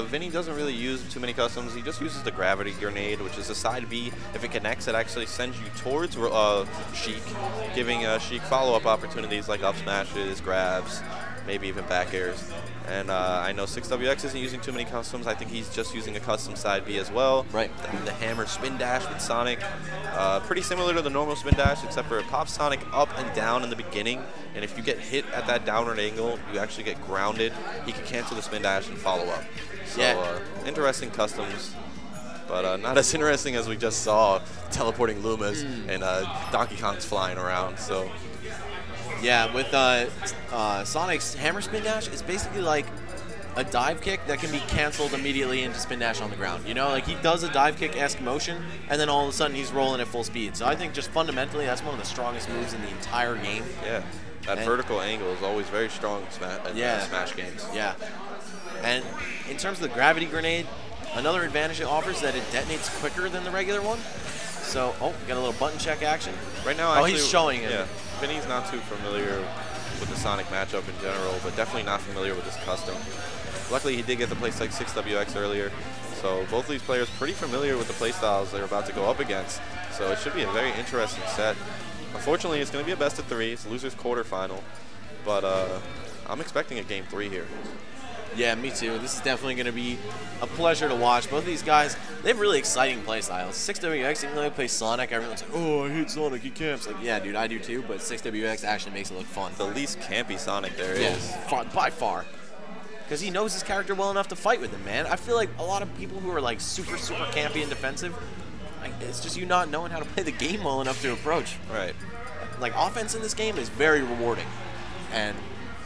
Vinnie doesn't really use too many customs. He just uses the gravity grenade, which is a side B. If it connects, it actually sends you towards Sheik, giving Sheik follow-up opportunities like up smashes, grabs, maybe even back airs. And I know 6WX isn't using too many customs. I think he's just using a custom side B as well. Right. The hammer spin dash with Sonic. Pretty similar to the normal spin dash, except for it pops Sonic up and down in the beginning. And if you get hit at that downward angle, you actually get grounded. He can cancel the spin dash and follow up. So interesting customs. But not as interesting as we just saw teleporting Lumas and Donkey Kong's flying around. So. Yeah, with Sonic's hammer spin dash, it's basically like a dive kick that can be canceled immediately into spin dash on the ground. You know, like he does a dive kick-esque motion, and then all of a sudden he's rolling at full speed. So I think just fundamentally, that's one of the strongest moves in the entire game. Yeah, that vertical angle is always very strong in Smash games. Yeah, and in terms of the gravity grenade, another advantage it offers is that it detonates quicker than the regular one. So, got a little button check action. Right now, actually, he's showing it. Yeah, Vinnie's not too familiar with the Sonic matchup in general, but definitely not familiar with this custom. Luckily, he did get to play like 6WX earlier, so both of these players pretty familiar with the playstyles they're about to go up against. So it should be a very interesting set. Unfortunately, it's going to be a best of 3. It's loser's quarterfinal, but I'm expecting a game 3 here. Yeah, me too. This is definitely going to be a pleasure to watch. Both of these guys, they have really exciting play styles. 6WX, even though they play Sonic, everyone's like, oh, I hate Sonic, he camps. Like, yeah, dude, I do too, but 6WX actually makes it look fun. The least campy Sonic there is. By far. Because he knows his character well enough to fight with him, man. I feel like a lot of people who are like super campy and defensive, like, it's just you not knowing how to play the game well enough to approach. Right. Like, offense in this game is very rewarding. And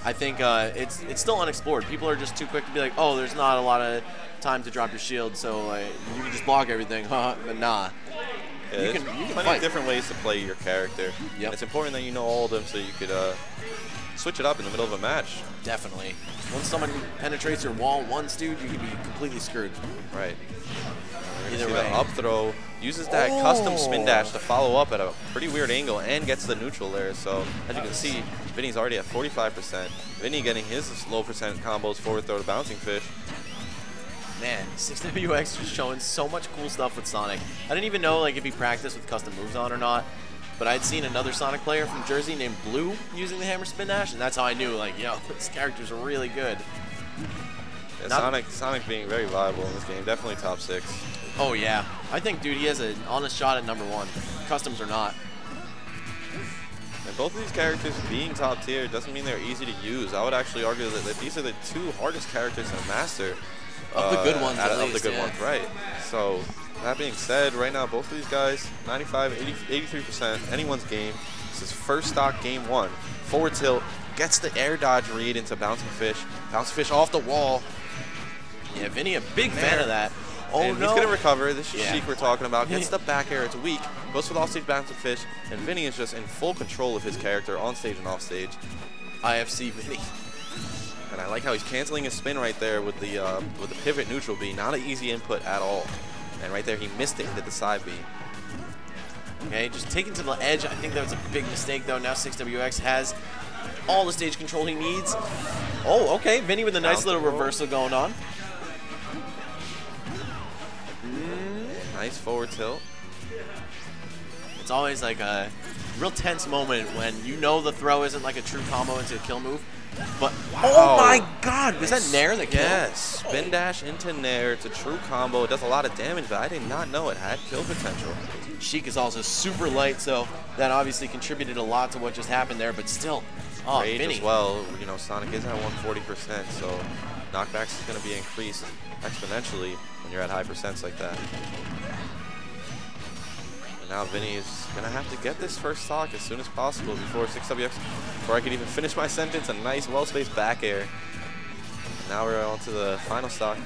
I think it's still unexplored. People are just too quick to be like, oh, there's not a lot of time to drop your shield, so you can just block everything. But nah. Yeah, you can plenty of different ways to play your character. Yep. It's important that you know all of them so you could switch it up in the middle of a match. Definitely. Once someone penetrates your wall once, dude, you could be completely screwed. Right. Either way. way. The up throw uses that custom spin dash to follow up at a pretty weird angle and gets the neutral there. So as you can see, Vinnie's already at 45%. Vinnie getting his low percent combos, forward throw to bouncing fish. Man, 6WX just showing so much cool stuff with Sonic. I didn't even know like if he practiced with custom moves on or not, but I'd seen another Sonic player from Jersey named Blue using the hammer spin dash, and that's how I knew, like, yo, this character's really good. Yeah, Sonic being very viable in this game, definitely top 6. Oh yeah, I think, dude, he has an honest shot at #1. Customs or not. And both of these characters being top tier doesn't mean they're easy to use. I would actually argue that these are the 2 hardest characters to master. Of the good ones, of the good ones, right. So, that being said, right now, both of these guys, 95, 83%, anyone's game. This is first stock game 1. Forward tilt, gets the air dodge read into bouncing fish. Bouncing fish off the wall. Yeah, Vinnie, a big fan of that. Oh, and no. He's going to recover. This is Sheik we're talking about. Gets the back air. It's weak. Goes for the offstage bouncing fish. And Vinnie is just in full control of his character on stage and off stage. IFC Vinnie. And I like how he's canceling his spin right there with the pivot neutral B. Not an easy input at all. And right there, he missed it into the side B. Okay, just taken to the edge. I think that was a big mistake, though. Now 6WX has all the stage control he needs. Oh, okay. Vinnie with a nice little reversal going on. Nice forward tilt. It's always like a real tense moment when you know the throw isn't like a true combo into a kill move. But, wow. Oh my god, was that Nair that killed? Yes, spin dash into Nair. It's a true combo. It does a lot of damage, but I did not know it had kill potential. Sheik is also super light, so that obviously contributed a lot to what just happened there, but still. Oh, Rage Vinnie. as well. You know, Sonic is at 140%, so knockbacks is going to be increased exponentially when you're at high percents like that. And now Vinnie is going to have to get this first stock as soon as possible before 6WX, before I can even finish my sentence. A nice well-spaced back air. Now we're on to the final stock.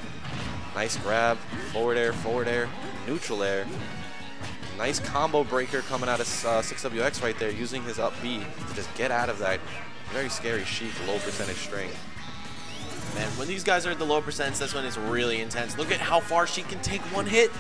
Nice grab, forward air, neutral air. Nice combo breaker coming out of 6WX right there, using his up B to just get out of that very scary Sheik low percentage string. Man, when these guys are at the low percents, that's when it's really intense. Look at how far Sheik can take one hit.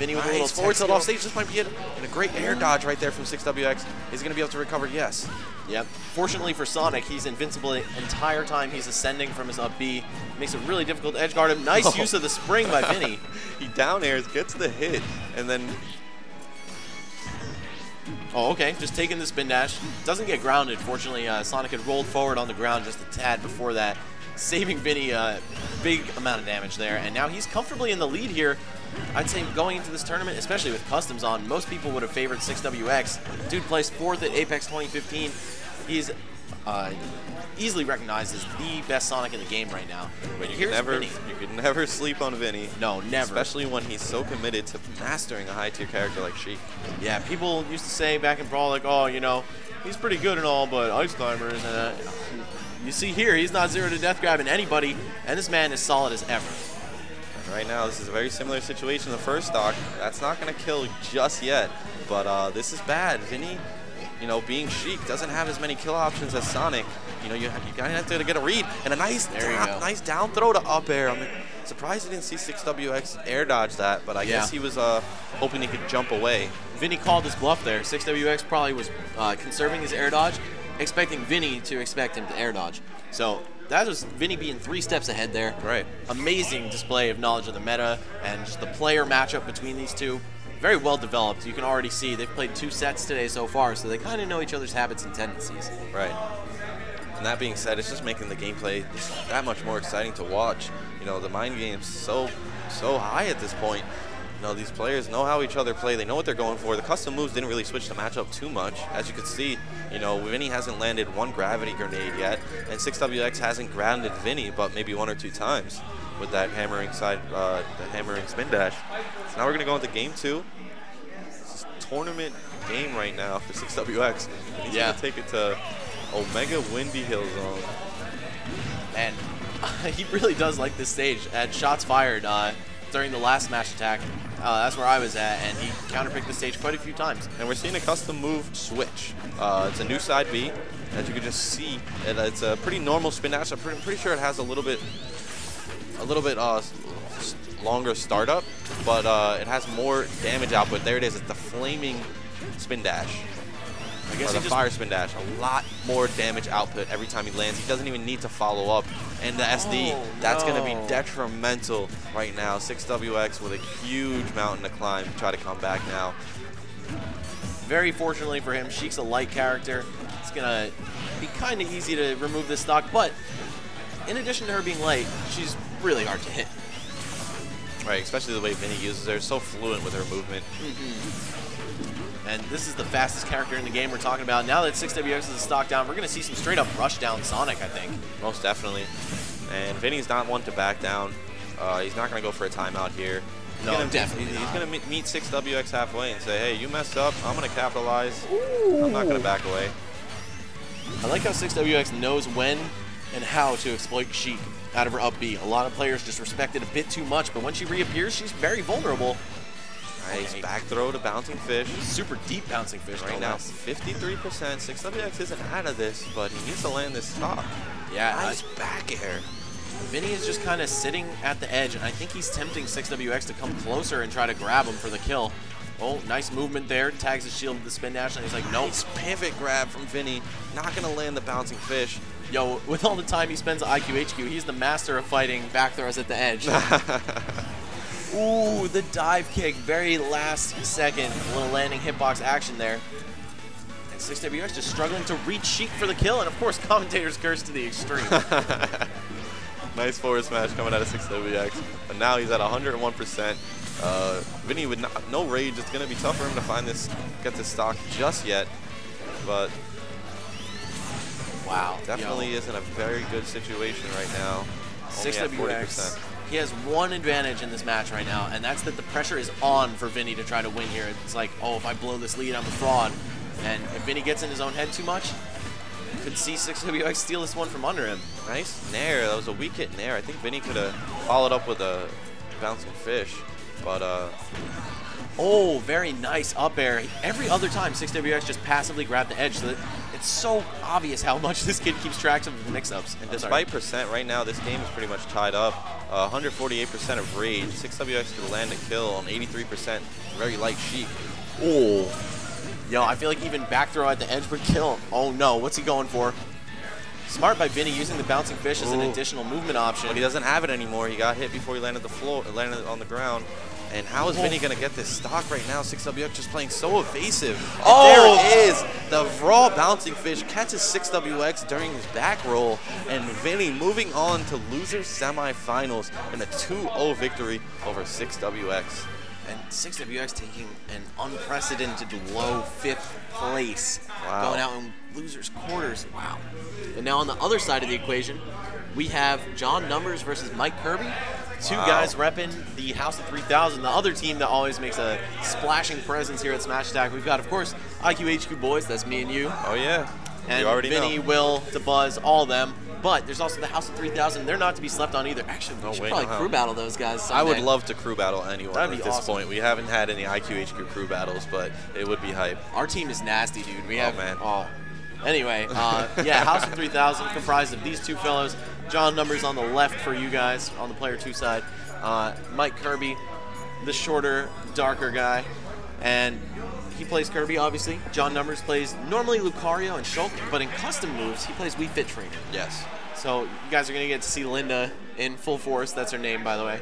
Vinnie with a little forward tilt off stage. stage. This might be it. And a great air dodge right there from 6WX. Is he going to be able to recover? Yes. Yep. Fortunately for Sonic, he's invincible the entire time he's ascending from his up B. Makes it really difficult to edge guard him. Nice use of the spring by Vinnie. He down airs, gets the hit, and then... Oh, okay. Just taking the spin dash. Doesn't get grounded. Fortunately, Sonic had rolled forward on the ground just a tad before that, saving Vinnie a big amount of damage there. And now he's comfortably in the lead here. I'd say going into this tournament, especially with customs on, most people would have favored 6WX. Dude placed 4th at Apex 2015. He's easily recognized as the best Sonic in the game right now. But you could never sleep on Vinnie. No, never. Especially when he's so committed to mastering a high-tier character like Sheik. Yeah, people used to say back in Brawl, like, oh, you know, he's pretty good and all, but Ice Climbers, and you see here, he's not 0 to death grabbing anybody, and this man is solid as ever. Right now, this is a very similar situation to the first stock. That's not going to kill just yet, but this is bad. Vinnie, you know, being Sheik, doesn't have as many kill options as Sonic. You know, you kind of have to get a read, and a nice down throw to up air. I'm surprised he didn't see 6WX air dodge that, but I guess he was hoping he could jump away. Vinnie called his bluff there. 6WX probably was conserving his air dodge, expecting Vinnie to expect him to air dodge. So that was Vinnie being 3 steps ahead there. Right. Amazing display of knowledge of the meta and just the player matchup between these two. Very well developed. You can already see they've played 2 sets today so far, so they kind of know each other's habits and tendencies. Right. And that being said, it's just making the gameplay that much more exciting to watch. You know, the mind game's so high at this point. You know, these players know how each other play. They know what they're going for. The custom moves didn't really switch the matchup too much. As you can see, you know, Vinnie hasn't landed 1 gravity grenade yet, and 6WX hasn't grounded Vinnie, but maybe 1 or 2 times with that hammering spin dash. So now we're gonna go into game 2. This is tournament game right now for 6WX. And he's gonna take it to Omega Windy Hill Zone. And he really does like this stage. At shots fired during the last smash attack, that's where I was at, and he counterpicked the stage quite a few times. And we're seeing a custom move switch. It's a new side B, as you can just see. It's a pretty normal spin dash. I'm pretty sure it has a little bit longer startup, but it has more damage output. There it is. It's the flaming spin dash. I guess or the fire spin dash. A lot more damage output every time he lands. He doesn't even need to follow up. And the SD, that's going to be detrimental right now. 6WX with a huge mountain to climb to try to come back now. Very fortunately for him, Sheik's a light character. It's going to be kind of easy to remove this stock, but in addition to her being light, she's really hard to hit. Right, especially the way Vinnie uses her. So fluent with her movement. And this is the fastest character in the game we're talking about. Now that 6WX is a stock down, we're going to see some straight up rush down Sonic, I think. Most definitely. And Vinnie's not one to back down. He's not going to go for a timeout here. Definitely He's going to meet 6WX halfway and say, hey, you messed up. I'm going to capitalize. I'm not going to back away. I like how 6WX knows when and how to exploit Sheik out of her up B. A lot of players just respect it a bit too much, but when she reappears, she's very vulnerable. Nice back throw to bouncing fish. Super deep bouncing fish right now. 53%. 6WX isn't out of this, but he needs to land this stock. Yeah, nice back air. Vinnie is just kind of sitting at the edge, and I think he's tempting 6WX to come closer and try to grab him for the kill. Oh, nice movement there. Tags his shield with the spin dash, and he's like, nope. Nice pivot grab from Vinnie. Not going to land the bouncing fish. Yo, with all the time he spends at iQHQ, he's the master of fighting back throws at the edge. Ooh, the dive kick, very last second. A little landing hitbox action there. And 6WX just struggling to reach Sheik for the kill, and of course, commentators curse to the extreme. Nice forward smash coming out of 6WX. But now he's at 101%. Vinnie with no rage. It's going to be tough for him to get this stock just yet. But wow, definitely isn't a very good situation right now. 6WX. He has one advantage in this match right now, and that's that the pressure is on for Vinnie to try to win here. It's like, oh, if I blow this lead, I'm a fraud. And if Vinnie gets in his own head too much, could see 6WX steal this one from under him. Nice nair. That was a weak hit nair. I think Vinnie could have followed up with a bouncing fish, but oh, very nice up air. Every other time, 6WX just passively grabbed the edge. So that It's so obvious how much this kid keeps track of the mix-ups. And despite percent, right now this game is pretty much tied up. 148% of rage. 6WX could land a kill on 83%. Very light Sheik. Oh. Yo, I feel like even back throw at the edge would kill him. Oh no, what's he going for? Smart by Vinnie, using the bouncing fish as an additional movement option. But he doesn't have it anymore. He got hit before he landed landed on the ground. And how is Vinnie going to get this stock right now? 6WX just playing so evasive. Oh! And there it is. The raw bouncing fish catches 6WX during his back roll. And Vinnie moving on to losers semifinals in a 2-0 victory over 6WX. And 6WX taking an unprecedented low 5th place. Wow. Going out in losers quarters. Wow. And now on the other side of the equation, we have John Numbers versus Mike Kirby. Two guys repping the House of 3000, the other team that always makes a splashing presence here at Smash Attack. We've got, of course, iQHQ Boys, that's me and you. Oh, yeah. And you already Vinnie, know. Will, DeBuzz, all of them. But there's also the House of 3000. They're not to be slept on either. Actually, we should probably crew battle those guys someday. I would love to crew battle anyone That'd at be this awesome. point. We haven't had any iQHQ crew battles, but it would be hype. Our team is nasty, dude. We have, man. Oh. Anyway, yeah, House of 3000 comprised of these two fellows. John Numbers on the left for you guys on the player 2 side. Mike Kirby, the shorter, darker guy. And he plays Kirby, obviously. John Numbers plays normally Lucario and Shulk, but in custom moves, he plays Wii Fit Trainer. Yes. So you guys are going to get to see Linda in full force. That's her name, by the way.